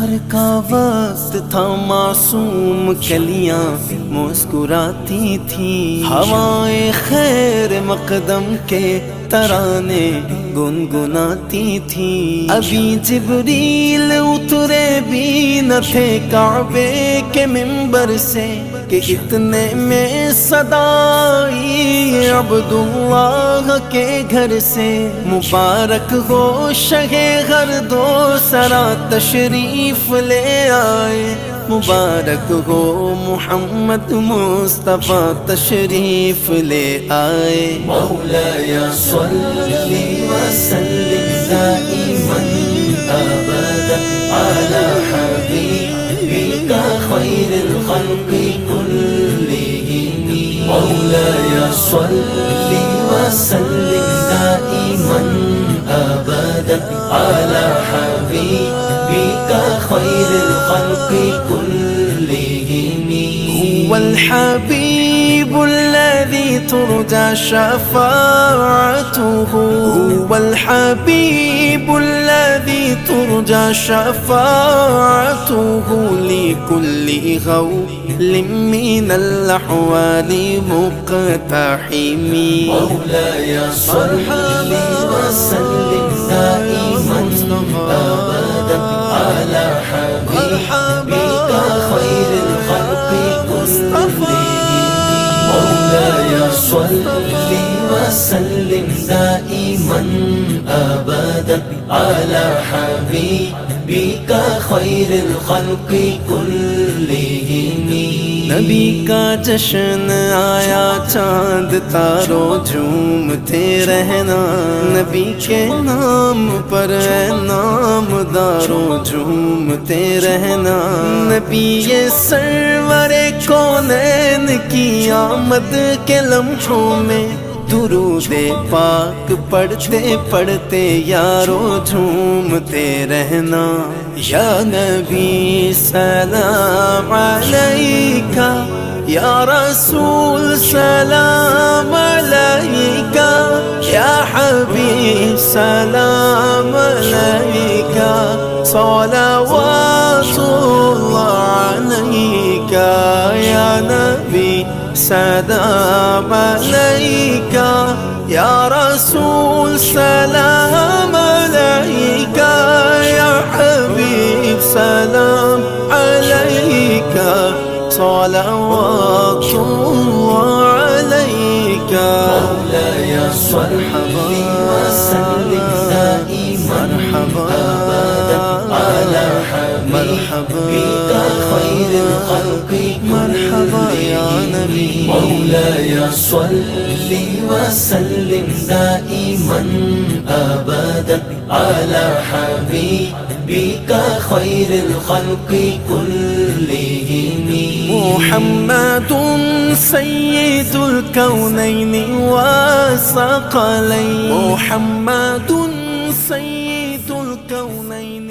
سحر کا وقت تھا، معصوم کلیاں مسکراتی تھی، ہوائیں خیر مقدم کے ترانے گنگناتی تھی۔ ابھی جبریل اترے بھی نہ تھے کعبے کے منبر سے کہ اتنے میں صدا آئی عبداللہ کے گھر سے۔ مبارک ہو شہ غرد و سرا تشریف لے آئے، مبارک ہو محمد مصطفیٰ تشریف لے آئے۔ مولایا صلی وسلم دائما ابدا علی حبیبک خیر الخلق کلہم۔ مولایا صلی وسلم دائما ابدا علی حبیبک خیر الخلق كلهم۔ هو الحبيب الذي ترجى شفاعته، هو الحبيب الذي ترجى شفاعته لكل غول من الأحوال مقتحم۔ مولاي صل وسلم دائما أبدا على حبيبك خير الخلق كلهم۔ مولاي صل وسلم دائما أبدا على حبيبك خير الخلق كلهم۔ نبی کا جشن آیا، چاند تاروں جھومتے رہنا، نبی کے نام پر اے نامداروں جھومتے رہنا۔ نبی یہ سرور کونین کی آمد کے لمحوں میں درود پاک پڑھتے پڑھتے یارو جھومتے رہنا۔ یا نبی سلام علیکہ، یا رسول سلام علیکہ، یا حبیب سلام علیکہ، صلوات اللہ علیکہ۔ یا نبی سلام علیکہ، یا رسول سلام علیکہ، یا حبیب سلام علیکہ، صلوات اللہ علیکہ۔ مولاي صل وسلم دائما ابدا على حبيبك خير الخلق مرحبا يا نبی۔ مولاي صل وسلم دائما ابدا على حبيبك خير الخلق كلهم۔ محمد سید الکونین والثقلین، محمد سید الکونین